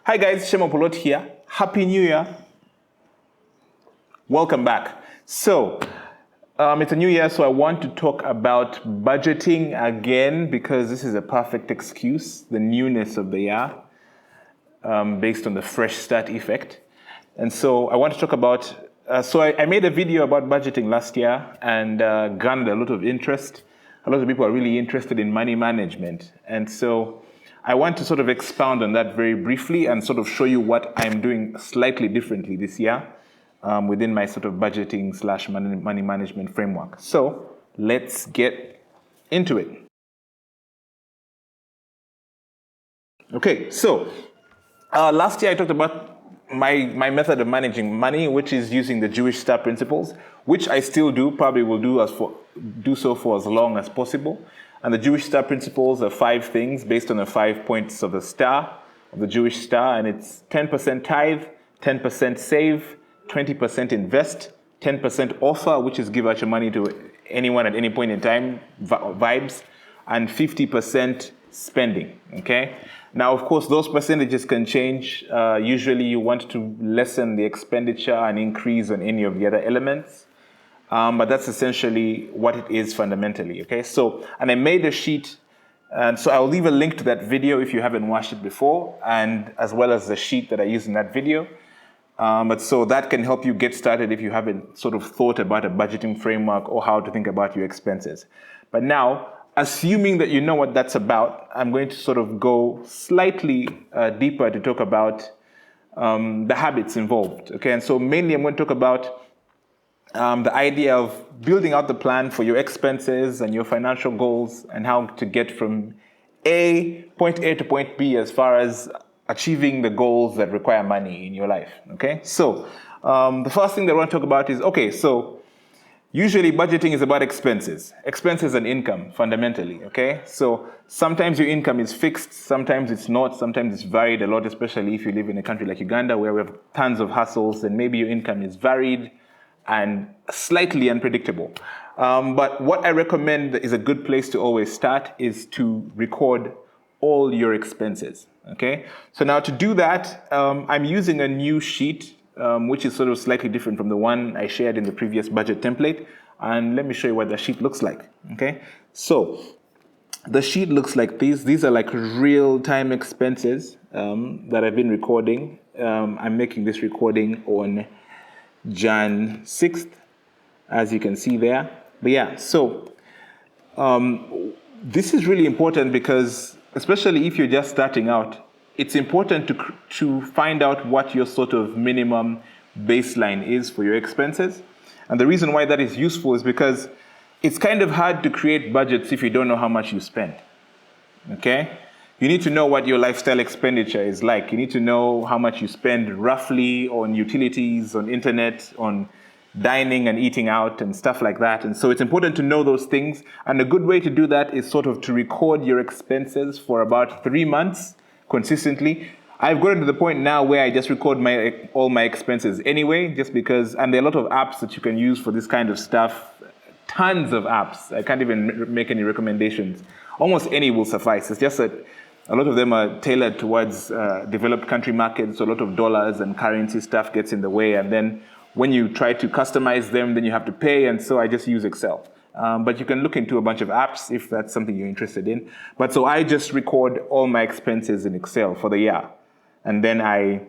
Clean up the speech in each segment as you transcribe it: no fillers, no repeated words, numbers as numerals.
Hi guys, Shemo Polot here. Happy New Year. Welcome back. So, it's a new year, so I want to talk about budgeting again because this is a perfect excuse, the newness of the year, based on the fresh start effect. And so I want to talk about, I made a video about budgeting last year and garnered a lot of interest. A lot of people are really interested in money management. And so I want to sort of expound on that very briefly and sort of show you what I'm doing slightly differently this year within my sort of budgeting / money management framework. So let's get into it. Okay, so last year I talked about my method of managing money, which is using the Jewish star principles, which I still do, probably will do so for as long as possible. And the Jewish star principles are 5 things based on the 5 points of the star, of the Jewish star, and it's 10% tithe, 10% save, 20% invest, 10% offer, which is give out your money to anyone at any point in time, vibes, and 50% spending, okay? Now, of course, those percentages can change. Usually you want to lessen the expenditure and increase on any of the other elements. But that's essentially what it is fundamentally, okay? So, and I made a sheet, and so I'll leave a link to that video if you haven't watched it before, and as well as the sheet that I used in that video. But so that can help you get started if you haven't sort of thought about a budgeting framework or how to think about your expenses. But now, assuming that you know what that's about, I'm going to sort of go slightly deeper to talk about the habits involved, okay? And so mainly I'm going to talk about the idea of building out the plan for your expenses and your financial goals and how to get from point A to point B as far as achieving the goals that require money in your life, okay? So the first thing that I want to talk about is, okay, so usually budgeting is about expenses and income fundamentally, okay? So sometimes your income is fixed, sometimes it's not, sometimes it's varied a lot, especially if you live in a country like Uganda where we have tons of hustles and maybe your income is varied and slightly unpredictable. But what I recommend is a good place to always start is to record all your expenses, okay? So now to do that, I'm using a new sheet, which is sort of slightly different from the one I shared in the previous budget template. And let me show you what the sheet looks like, okay? So the sheet looks like this. These are like real-time expenses that I've been recording. I'm making this recording on Jan 6th, as you can see there. But yeah, so this is really important because, especially if you're just starting out, it's important to find out what your sort of minimum baseline is for your expenses. And the reason why that is useful is because it's kind of hard to create budgets if you don't know how much you spend, okay? You need to know what your lifestyle expenditure is like. You need to know how much you spend roughly on utilities, on internet, on dining and eating out and stuff like that. And so it's important to know those things. And a good way to do that is sort of to record your expenses for about 3 months consistently. I've gotten to the point now where I just record all my expenses anyway, just because, and there are a lot of apps that you can use for this kind of stuff. Tons of apps. I can't even make any recommendations. Almost any will suffice. It's just that a lot of them are tailored towards developed country markets, so a lot of dollars and currency stuff gets in the way. And then when you try to customize them, then you have to pay. And so I just use Excel. But you can look into a bunch of apps if that's something you're interested in. But so I just record all my expenses in Excel for the year. And then I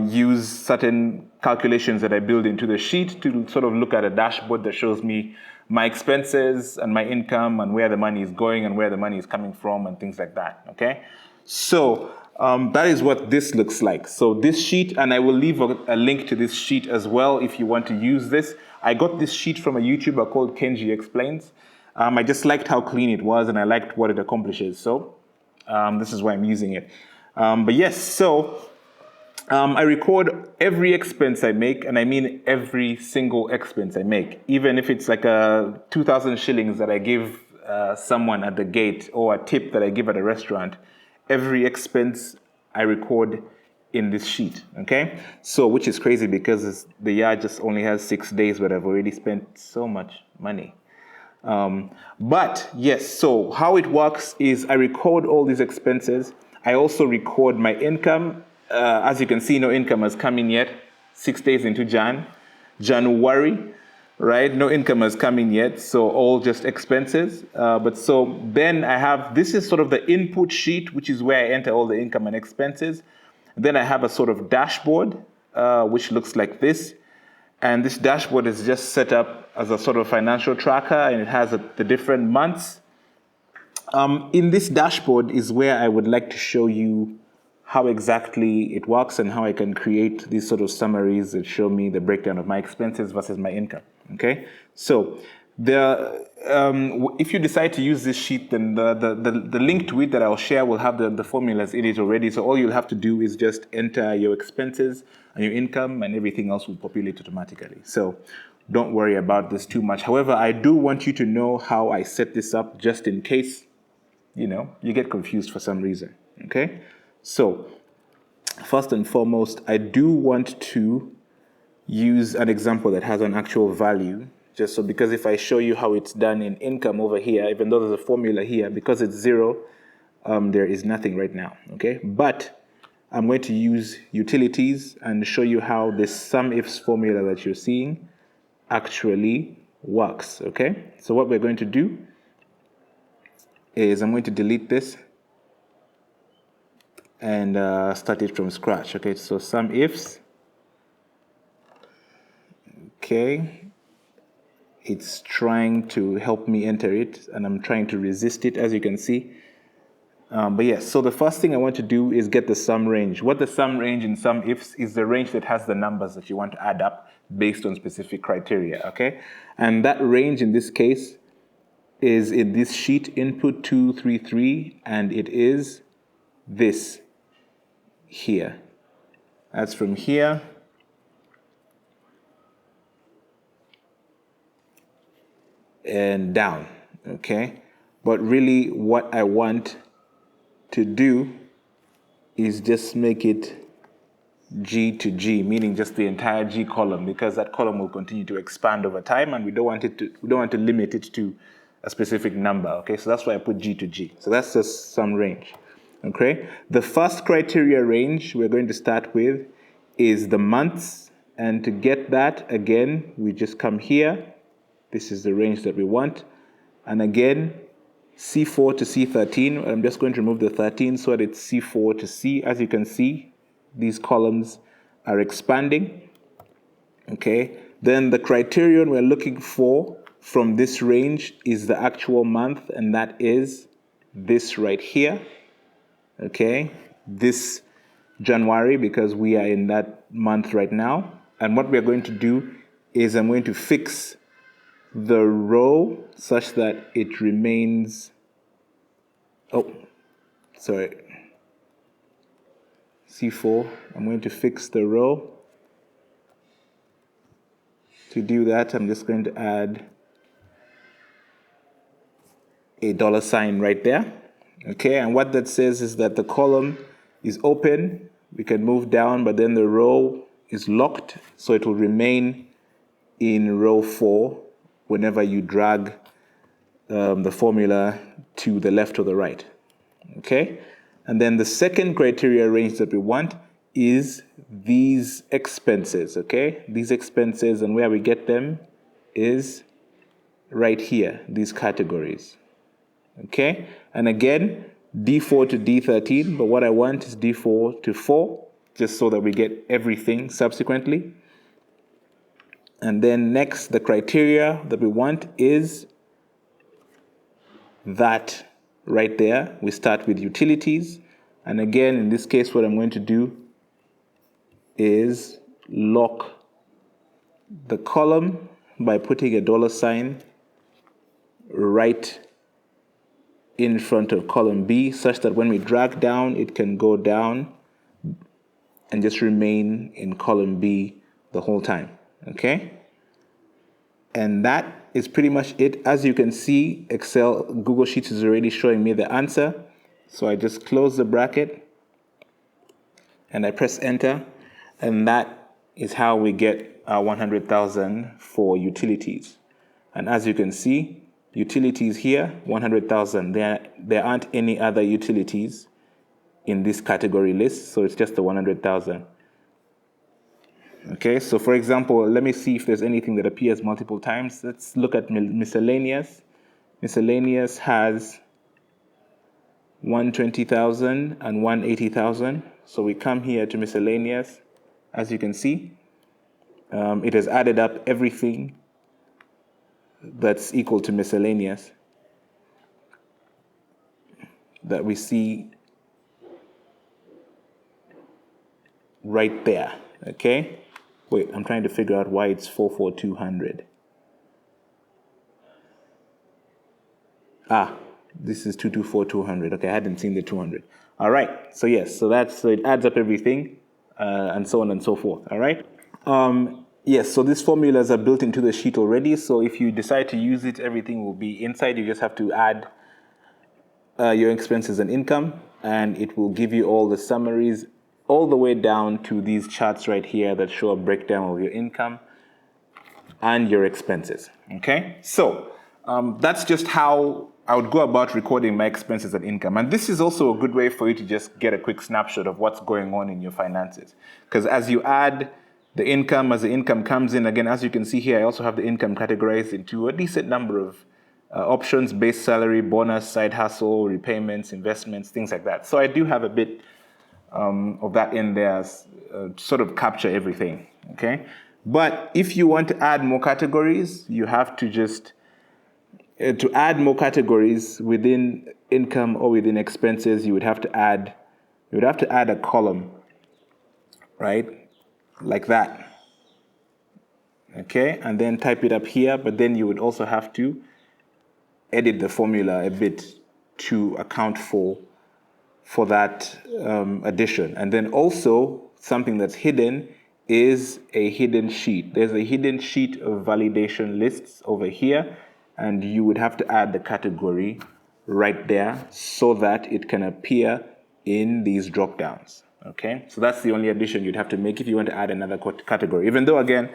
use certain calculations that I build into the sheet to sort of look at a dashboard that shows me my expenses and my income and where the money is going and where the money is coming from and things like that, okay? So that is what this looks like. So this sheet, and I will leave a link to this sheet as well if you want to use this. I got this sheet from a YouTuber called Kenji Explains. I just liked how clean it was and I liked what it accomplishes. So this is why I'm using it. But yes, so I record every expense I make, and I mean every single expense I make, even if it's like 2,000 shillings that I give someone at the gate or a tip that I give at a restaurant. Every expense I record in this sheet, okay? So, which is crazy because the year just only has 6 days, but I've already spent so much money. But yes, so how it works is I record all these expenses. I also record my income. As you can see, no income has come in yet. 6 days into January, right? No income has come in yet, so all just expenses. But so then I have, this is sort of the input sheet, which is where I enter all the income and expenses. Then I have a sort of dashboard, which looks like this. And this dashboard is just set up as a sort of financial tracker, and it has the different months. In this dashboard is where I would like to show you how exactly it works and how I can create these sort of summaries that show me the breakdown of my expenses versus my income. Okay, so if you decide to use this sheet, then the link to it that I'll share will have the formulas in it already. So all you'll have to do is just enter your expenses and your income, and everything else will populate automatically. So don't worry about this too much. However, I do want you to know how I set this up, just in case you get confused for some reason. Okay, so first and foremost, I do want to use an example that has an actual value, just so, because if I show you how it's done in income over here, even though there's a formula here, because it's 0, there is nothing right now. Okay, but I'm going to use utilities and show you how this sum ifs formula that you're seeing actually works. Okay, so what we're going to do is I'm going to delete this and start it from scratch. Okay, so sum ifs. Okay, it's trying to help me enter it, and I'm trying to resist it, as you can see. But yes, so the first thing I want to do is get the sum range. What the sum range in sum ifs is the range that has the numbers that you want to add up based on specific criteria. Okay, and that range in this case is in this sheet, input 233, and it is this here. That's from here and down. Okay, but really what I want to do is just make it G to G, meaning just the entire G column, because that column will continue to expand over time, and we don't want to limit it to a specific number. Okay, so that's why I put G to G. So that's just some range. Okay, the first criteria range we're going to start with is the months, and to get that, again, we just come here. This is the range that we want, and again, C4 to C13. I'm just going to remove the 13 so that it's C4 to C. As you can see, these columns are expanding. Okay, then the criterion we're looking for from this range is the actual month, and that is this right here. Okay, this January, because we are in that month right now. And what we're going to do is I'm going to fix the row such that it remains, C4, I'm going to fix the row. To do that, I'm just going to add a $sign right there. Okay, and what that says is that the column is open, we can move down, but then the row is locked, so it will remain in row 4 whenever you drag the formula to the left or the right. Okay, and then the second criteria range that we want is these expenses. Okay, these expenses, and where we get them is right here, these categories. Okay, and again, D4 to D13, but what I want is D4 to 4, just so that we get everything subsequently. And then next, the criteria that we want is that right there. We start with utilities. And again, in this case, what I'm going to do is lock the column by putting a $sign right in front of column B, such that when we drag down, it can go down and just remain in column B the whole time. Okay? And that is pretty much it. As you can see, Google Sheets is already showing me the answer. So I just close the bracket and I press enter. And that is how we get our 100,000 for utilities. And as you can see, utilities here, 100,000. There aren't any other utilities in this category list. So it's just the 100,000. Okay, so for example, let me see if there's anything that appears multiple times. Let's look at miscellaneous. Miscellaneous has 120,000 and 180,000. So we come here to miscellaneous. As you can see, it has added up everything that's equal to miscellaneous that we see right there. Okay, wait, I'm trying to figure out why it's 44200. This is 224200. Okay, I hadn't seen the 200. All right, so yes, so it adds up everything, and so on and so forth. All right. Yes, so these formulas are built into the sheet already. So if you decide to use it, everything will be inside. You just have to add your expenses and income, and it will give you all the summaries all the way down to these charts right here that show a breakdown of your income and your expenses. Okay, so that's just how I would go about recording my expenses and income. And this is also a good way for you to just get a quick snapshot of what's going on in your finances. Because as you add the income, as the income comes in, again, as you can see here, I also have the income categorized into a decent number of options: base salary, bonus, side hustle, repayments, investments, things like that. So I do have a bit of that in there to sort of capture everything, okay? But if you want to add more categories, you have to just, to add more categories within income or within expenses, you would have to add a column, right? Like that, okay? And then type it up here, but then you would also have to edit the formula a bit to account for that addition. And then also something that's hidden is a hidden sheet. There's a hidden sheet of validation lists over here, and you would have to add the category right there so that it can appear in these drop downs. Okay, so that's the only addition you'd have to make if you want to add another category. Even though, again,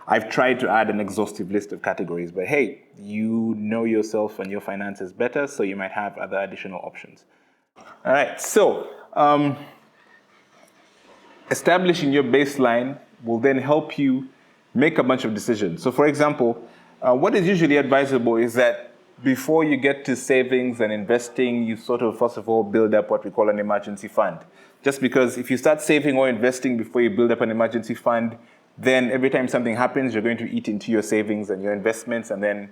I've tried to add an exhaustive list of categories, but hey, you know yourself and your finances better, so you might have other additional options. All right, so establishing your baseline will then help you make a bunch of decisions. So for example, what is usually advisable is that before you get to savings and investing, you sort of, first of all, build up what we call an emergency fund. Just because if you start saving or investing before you build up an emergency fund, then every time something happens, you're going to eat into your savings and your investments, and then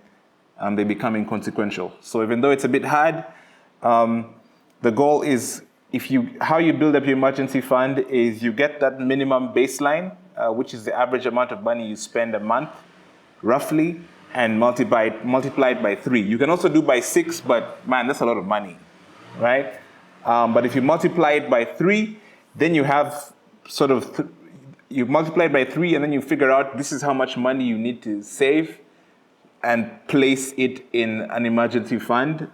they become inconsequential. So even though it's a bit hard, the goal is, how you build up your emergency fund is you get that minimum baseline, which is the average amount of money you spend a month, roughly, and multiply it by 3. You can also do by 6, but man, that's a lot of money, right? But if you multiply it by 3, then you have you multiply it by 3, and then you figure out this is how much money you need to save and place it in an emergency fund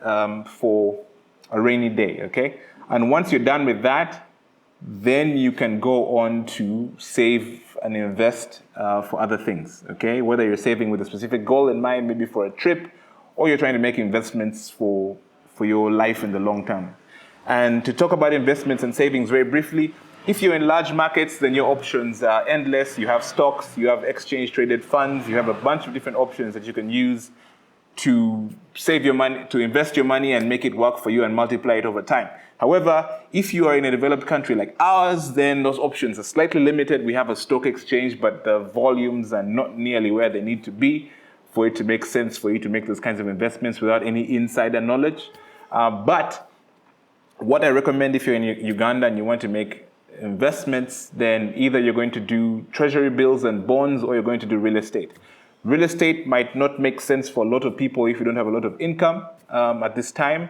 for a rainy day, okay? And once you're done with that, then you can go on to save and invest for other things, okay? Whether you're saving with a specific goal in mind, maybe for a trip, or you're trying to make investments for your life in the long term. And to talk about investments and savings very briefly, if you're in large markets, then your options are endless. You have stocks, you have exchange-traded funds, you have a bunch of different options that you can use to save your money, to invest your money and make it work for you and multiply it over time. However, if you are in a developed country like ours, then those options are slightly limited. We have a stock exchange, but the volumes are not nearly where they need to be for it to make sense for you to make those kinds of investments without any insider knowledge. But what I recommend if you're in Uganda and you want to make investments, then either you're going to do treasury bills and bonds, or you're going to do real estate. Real estate might not make sense for a lot of people if you don't have a lot of income at this time.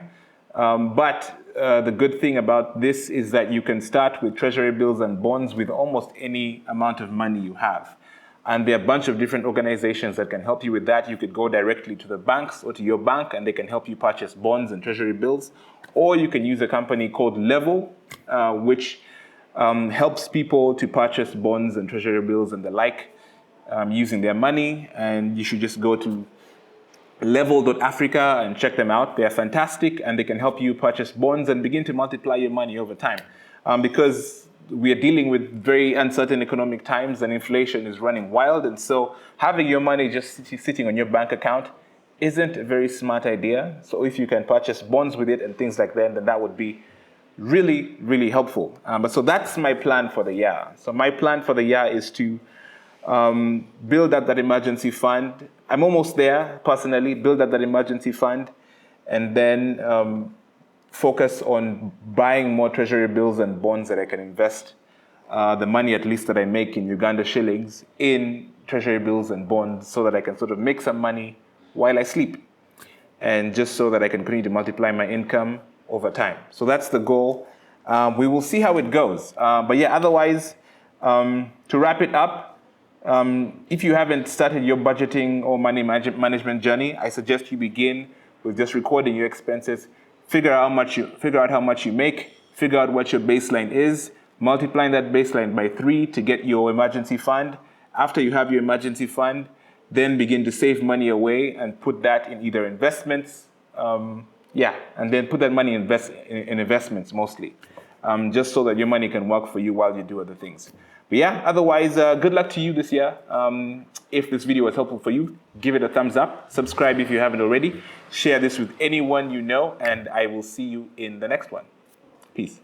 But the good thing about this is that you can start with treasury bills and bonds with almost any amount of money you have. And there are a bunch of different organizations that can help you with that. You could go directly to the banks or to your bank, and they can help you purchase bonds and treasury bills. Or you can use a company called Level, which helps people to purchase bonds and treasury bills and the like using their money. And you should just go to level.africa and check them out. They are fantastic, and they can help you purchase bonds and begin to multiply your money over time. because we are dealing with very uncertain economic times and inflation is running wild. And so having your money just sitting on your bank account isn't a very smart idea. So if you can purchase bonds with it and things like that, then that would be really, really helpful. But so that's my plan for the year. So my plan for the year is to build up that emergency fund. I'm almost there personally, build up that emergency fund, and then focus on buying more treasury bills and bonds that I can invest the money at least that I make in Uganda shillings in treasury bills and bonds so that I can sort of make some money while I sleep, and just so that I can continue to multiply my income over time. So that's the goal. We will see how it goes. But yeah, otherwise, to wrap it up, if you haven't started your budgeting or money management journey, I suggest you begin with just recording your expenses. Figure out how much you make. Figure out what your baseline is. Multiplying that baseline by 3 to get your emergency fund. After you have your emergency fund, then begin to save money away and put that in either investments. And then put that money in investments mostly, just so that your money can work for you while you do other things. But yeah, otherwise, good luck to you this year. If this video was helpful for you, give it a thumbs up. Subscribe if you haven't already. Share this with anyone you know, and I will see you in the next one. Peace.